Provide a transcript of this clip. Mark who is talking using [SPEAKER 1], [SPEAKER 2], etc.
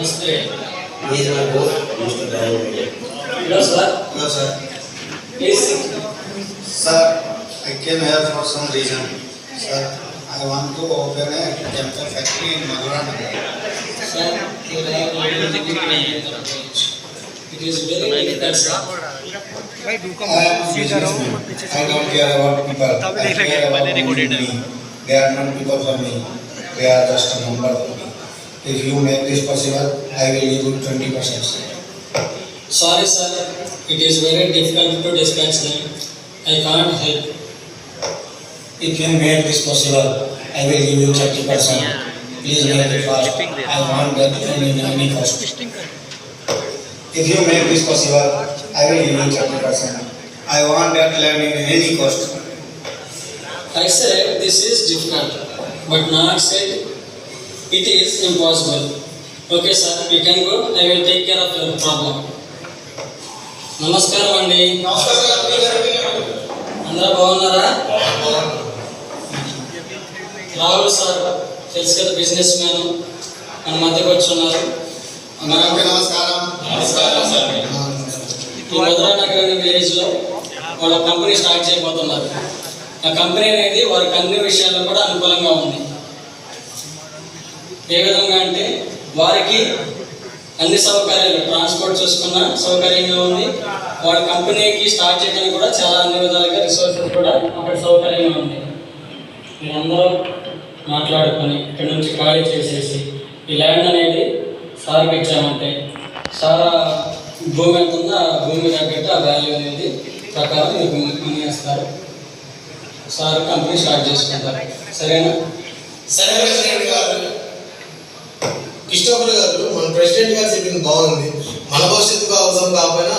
[SPEAKER 1] Namaste.
[SPEAKER 2] He is my boss, Mr. Dawud.
[SPEAKER 1] Hello, sir.
[SPEAKER 3] Hello, sir.
[SPEAKER 1] Please sit.
[SPEAKER 3] Sir, I came here for some reason. Sir, I want to open a chemical factory in Madura Nagar.
[SPEAKER 1] Sir, you have already it is very difficult, sir.
[SPEAKER 3] I am a businessman. I don't care about people. I care about only me. They are not people for me. They are just a number for me. If you make this possible, I will give you 20%.
[SPEAKER 1] Sorry, sir. It is very difficult to dispatch them. I can't help.
[SPEAKER 3] If you make this possible, I will give you 30%. Please make it fast. I want that in any cost. If you make this possible, I will give you 30%. I want that land in any cost.
[SPEAKER 1] I said this is difficult, but not said it is impossible. Okay, sir, you can go. I will take care of your problem. నమస్కారం అండి. అందరూ బాగున్నారా? Rahul sir తెలుసు కదా, business man మన మధ్యకు వచ్చున్నారు. ఈ మధురా నగర్ విలేజ్లో వాళ్ళ కంపెనీ స్టార్ట్ చేయబోతున్నారు. ఆ కంపెనీ అనేది వారికి అన్ని విషయాల్లో కూడా అనుకూలంగా ఉంది. ఏ విధంగా అంటే వారికి అన్ని సౌకర్యాలు, ట్రాన్స్పోర్ట్ చూసుకున్న సౌకర్యంగా ఉంది. వాడి కంపెనీకి స్టార్ట్ చేయడానికి కూడా చాలా అన్ని విధాలుగా రిసోర్సెస్ కూడా అక్కడ సౌకర్యంగా ఉంది. మీరందరూ మాట్లాడుకొని ఇక్కడ నుంచి ఖాళీ చేసేసి ఈ ల్యాండ్ అనేది సార్కి ఇచ్చామంటే సార్ భూమి ఎంత ఉందో ఆ భూమి తగ్గట్టు ఆ వాల్యూ అనేది ప్రకారం మీకు మనీ వేస్తారు. సార్ కంపెనీ స్టార్ట్ చేసుకుంటారు. సరేనా?
[SPEAKER 4] సరే ప్రెసిడెంట్ గారు, కృష్ణపురి గారు, మన ప్రెసిడెంట్ గారు చెప్పింది బాగుంది. మన భవిష్యత్తు అవసరం కాకపోయినా